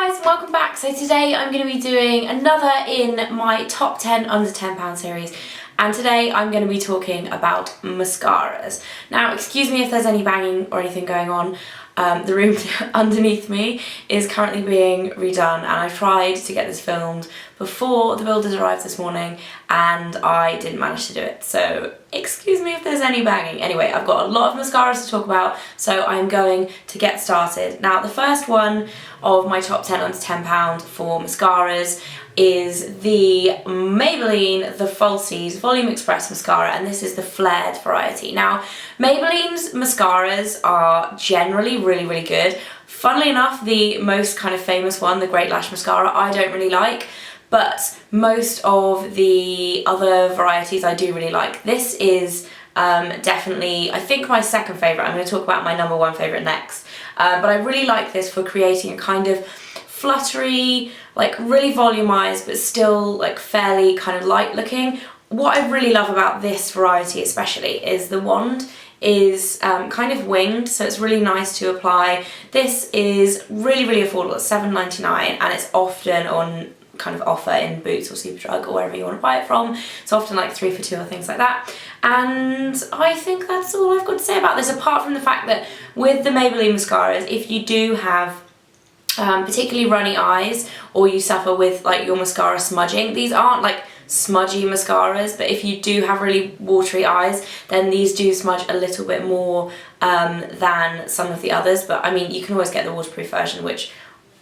guys, and welcome back. So today I'm going to be doing another in my top 10 under £10 series, and today I'm going to be talking about mascaras. Now excuse me if there's any banging or anything going on. The room underneath me is currently being redone, and I tried to get this filmed before the builders arrived this morning and I didn't manage to do it, so excuse me if there's any banging. Anyway, I've got a lot of mascaras to talk about, so I'm going to get started. Now the first one of my top 10 under £10 for mascaras is the Maybelline the Falsies Volume Express Mascara, and this is the flared variety. Now Maybelline's mascaras are generally really good. Funnily enough, the most kind of famous one, the Great Lash Mascara, I don't really like, but most of the other varieties I do really like. This is definitely, I think, my second favourite. I'm going to talk about my number one favourite next, but I really like this for creating a kind of fluttery, like really volumized but still like fairly kind of light looking. What I really love about this variety especially is the wand is kind of winged, so it's really nice to apply. This is really affordable. It's £7.99 and it's often on kind of offer in Boots or Superdrug or wherever you want to buy it from. It's often like 3 for 2 or things like that. And I think that's all I've got to say about this, apart from the fact that with the Maybelline mascaras, if you do have particularly runny eyes, or you suffer with like your mascara smudging, these aren't like smudgy mascaras, but if you do have really watery eyes, then these do smudge a little bit more than some of the others. But I mean, you can always get the waterproof version, which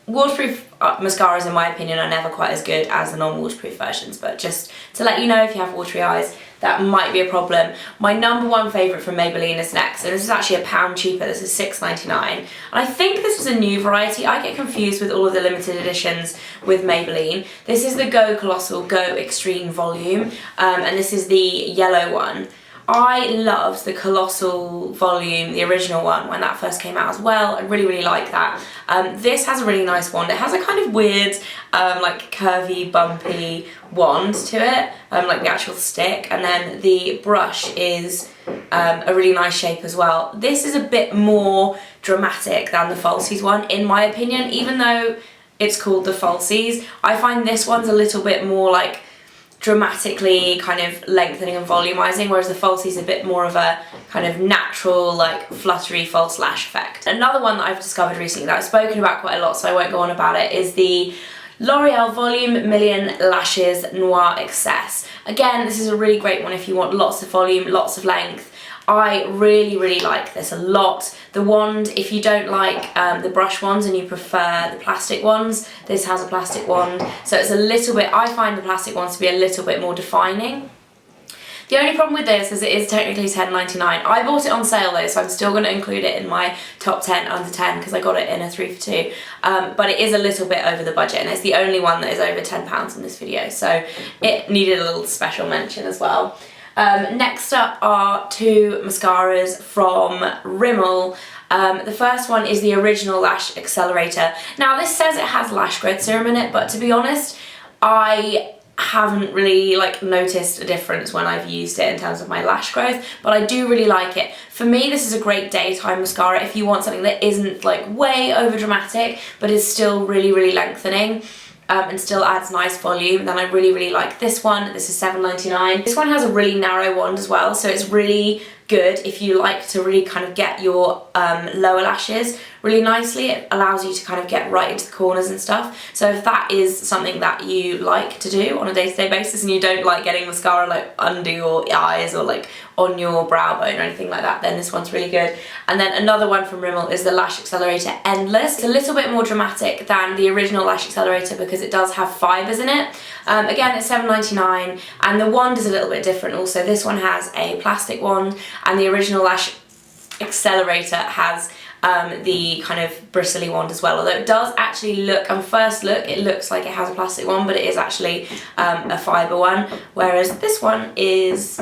waterproof mascaras in my opinion are never quite as good as the non-waterproof versions, but just to let you know, if you have watery eyes, that might be a problem. My number one favourite from Maybelline is next, and this is actually £1 cheaper. This is £6.99, and I think this is a new variety. I get confused with all of the limited editions with Maybelline. This is the Go Colossal Go Extreme Volume, and this is the yellow one. I loved the Colossal Volume, the original one, when that first came out as well. I really like that. This has a really nice wand. It has a kind of weird, like curvy, bumpy wand to it, like the actual stick, and then the brush is a really nice shape as well. This is a bit more dramatic than the Falsies one, in my opinion. Even though it's called the Falsies, I find this one's a little bit more like dramatically kind of lengthening and volumizing, whereas the Falsies a bit more of a kind of natural, like fluttery false lash effect. Another one that I've discovered recently that I've spoken about quite a lot, so I won't go on about it, is the L'Oreal Volume Million Lashes Noir Excess. Again, this is a really great one if you want lots of volume, lots of length. I really like this a lot. The wand, if you don't like the brush ones and you prefer the plastic ones, this has a plastic wand, so it's a little bit, I find the plastic ones to be a little bit more defining. The only problem with this is it is technically £10.99. I bought it on sale though, so I'm still going to include it in my top 10 under 10 because I got it in a 3 for 2. But it is a little bit over the budget, and it's the only one that is over £10 in this video, so it needed a little special mention as well. Next up are two mascaras from Rimmel. The first one is the Original Lash Accelerator. Now this says it has lash growth serum in it, but to be honest, I haven't really like noticed a difference when I've used it in terms of my lash growth, but I do really like it. For me, this is a great daytime mascara if you want something that isn't like way over dramatic but is still really lengthening and still adds nice volume. Then I really like this one. This is £7.99. This one has a really narrow wand as well, so it's really good if you like to really kind of get your lower lashes really nicely. It allows you to kind of get right into the corners and stuff. So if that is something that you like to do on a day-to-day basis and you don't like getting mascara like under your eyes or like on your brow bone or anything like that, then this one's really good. And then another one from Rimmel is the Lash Accelerator Endless. It's a little bit more dramatic than the Original Lash Accelerator because it does have fibres in it. Again, it's £7.99, and the wand is a little bit different also. This one has a plastic wand, and the Original Lash Accelerator has the kind of bristly wand as well, although it does actually look, on first look, it looks like it has a plastic one, but it is actually a fibre one, whereas this one is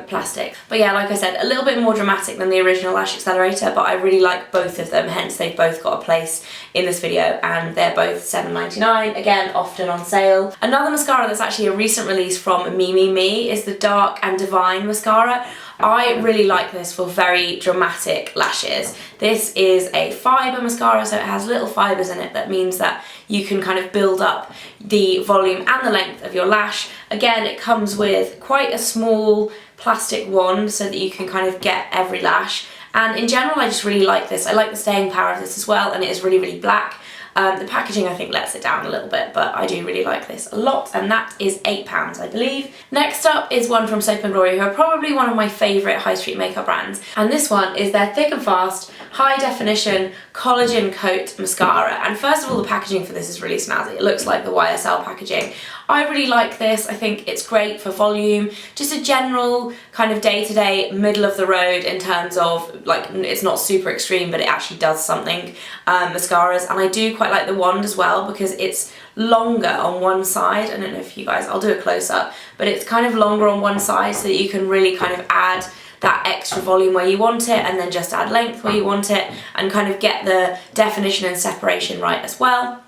plastic. But yeah, like I said, a little bit more dramatic than the Original Lash Accelerator, but I really like both of them, hence they've both got a place in this video, and they're both £7.99, again, often on sale. Another mascara that's actually a recent release from Me is the Dark and Divine mascara. I really like this for very dramatic lashes. This is a fibre mascara, so it has little fibres in it. That means that you can kind of build up the volume and the length of your lash. Again, it comes with quite a small plastic wand so that you can kind of get every lash. And in general, I just really like this. I like the staying power of this as well, and it is really, really black. The packaging, I think, lets it down a little bit, but I do really like this a lot, and that is £8, I believe. Next up is one from Soap & Glory, who are probably one of my favourite high street makeup brands, and this one is their Thick and Fast High Definition Collagen Coat Mascara. And first of all, the packaging for this is really snazzy. It looks like the YSL packaging. I really like this. I think it's great for volume, just a general kind of day-to-day, middle of the road in terms of, like, it's not super extreme, but it actually does something, mascaras. And I do quite like the wand as well because it's longer on one side. I don't know if you guys, I'll do a close-up, but it's kind of longer on one side so that you can really kind of add that extra volume where you want it, and then just add length where you want it, and kind of get the definition and separation right as well.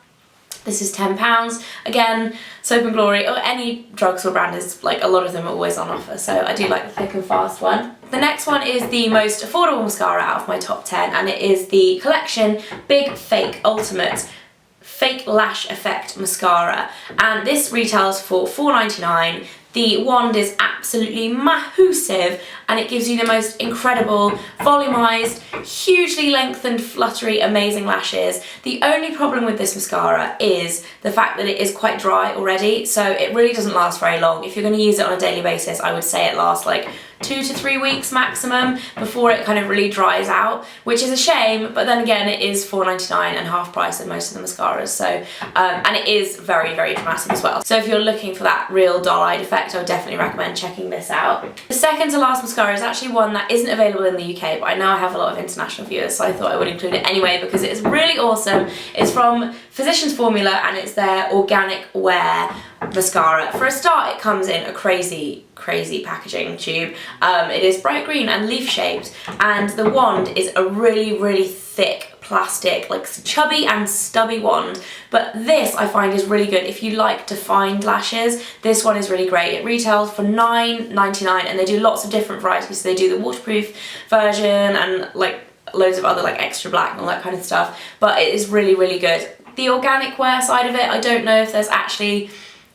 This is £10. Again, Soap & Glory, or any drugstore brand, is like, a lot of them are always on offer, so I do like the Thick and Fast one. The next one is the most affordable mascara out of my top 10, and it is the Collection Big Fake Ultimate Fake Lash Effect Mascara, and this retails for £4.99. The wand is absolutely massive, and it gives you the most incredible, volumized, hugely lengthened, fluttery, amazing lashes. The only problem with this mascara is the fact that it is quite dry already, so it really doesn't last very long. If you're going to use it on a daily basis, I would say it lasts like 2 to 3 weeks maximum before it kind of really dries out, which is a shame, but then again, it is £4.99 and half price of most of the mascaras, so and it is very, very dramatic as well. So if you're looking for that real doll-eyed effect, I would definitely recommend checking this out. The second to last mascara is actually one that isn't available in the UK, but I know I have a lot of international viewers, so I thought I would include it anyway because it is really awesome. It's from Physicians Formula, and it's their Organic Wear mascara. For a start, it comes in a crazy packaging tube. It is bright green and leaf shaped, and the wand is a really, really thick plastic, like chubby and stubby wand, but this I find is really good if you like defined lashes. This one is really great. It retails for £9.99, and they do lots of different varieties. So they do the waterproof version and like loads of other like extra black and all that kind of stuff, but it is really, really good. The organic wear side of it, I don't know if there's actually,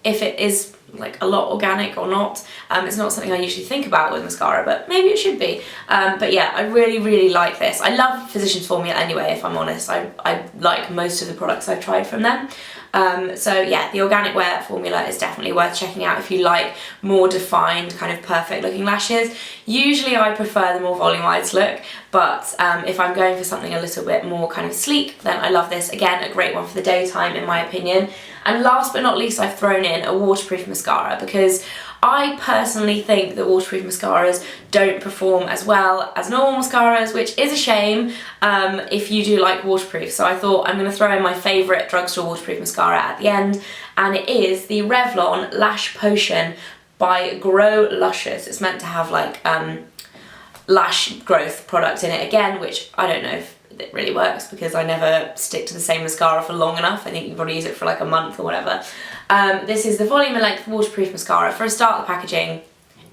if it is like a lot organic or not. It's not something I usually think about with mascara, but maybe it should be. But yeah, I really, really like this. I love Physicians Formula anyway, if I'm honest. I like most of the products I've tried from them. So yeah, the Organic Wear formula is definitely worth checking out if you like more defined, kind of perfect looking lashes. Usually I prefer the more volumized look, but if I'm going for something a little bit more kind of sleek, then I love this. Again, a great one for the daytime in my opinion. And last but not least, I've thrown in a waterproof mascara because I personally think that waterproof mascaras don't perform as well as normal mascaras, which is a shame if you do like waterproof. So I thought I'm going to throw in my favourite drugstore waterproof mascara at the end, and it is the Revlon Lash Potion by Grow Luscious. It's meant to have like lash growth product in it again, which I don't know if it really works because I never stick to the same mascara for long enough. I think you probably use it for like a month or whatever. This is the Volume and Length Waterproof Mascara. For a start, the packaging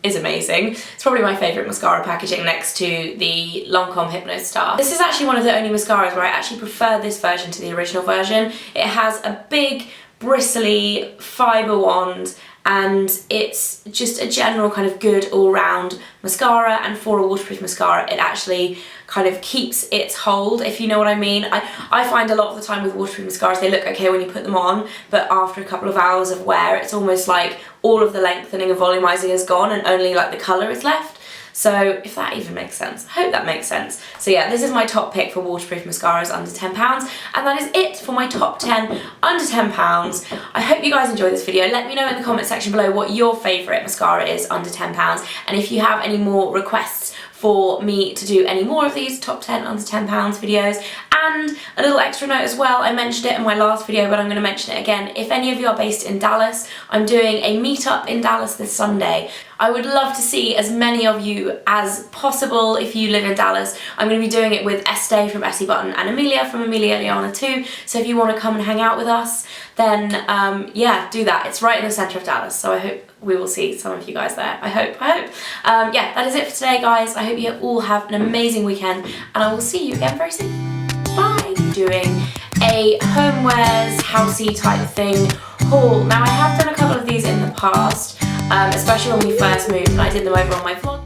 is amazing. It's probably my favourite mascara packaging next to the Lancome Hypnose Star. This is actually one of the only mascaras where I actually prefer this version to the original version. It has a big, bristly fibre wand, and it's just a general kind of good all-round mascara, and for a waterproof mascara it actually kind of keeps its hold, if you know what I mean. I find a lot of the time with waterproof mascaras they look okay when you put them on, but after a couple of hours of wear it's almost like all of the lengthening and volumizing is gone and only like the colour is left. So if that even makes sense, I hope that makes sense. So yeah, this is my top pick for waterproof mascaras under £10, and that is it for my top 10 under £10. I hope you guys enjoyed this video. Let me know in the comment section below what your favourite mascara is under £10, and if you have any more requests for me to do any more of these top 10 under £10 videos. And a little extra note as well, I mentioned it in my last video, but I'm going to mention it again. If any of you are based in Dallas, I'm doing a meetup in Dallas this Sunday. I would love to see as many of you as possible if you live in Dallas. I'm going to be doing it with Estee from Essie Button and Amelia from Amelia Liana too. So if you want to come and hang out with us, then yeah, do that. It's right in the centre of Dallas, so I hope we will see some of you guys there. I hope. Yeah, that is it for today, guys. I hope you all have an amazing weekend, and I will see you again very soon. Bye! Doing a homewares, housey type thing haul. Now, I have done a couple of these in the past, especially when we first moved, and I did them over on my vlog.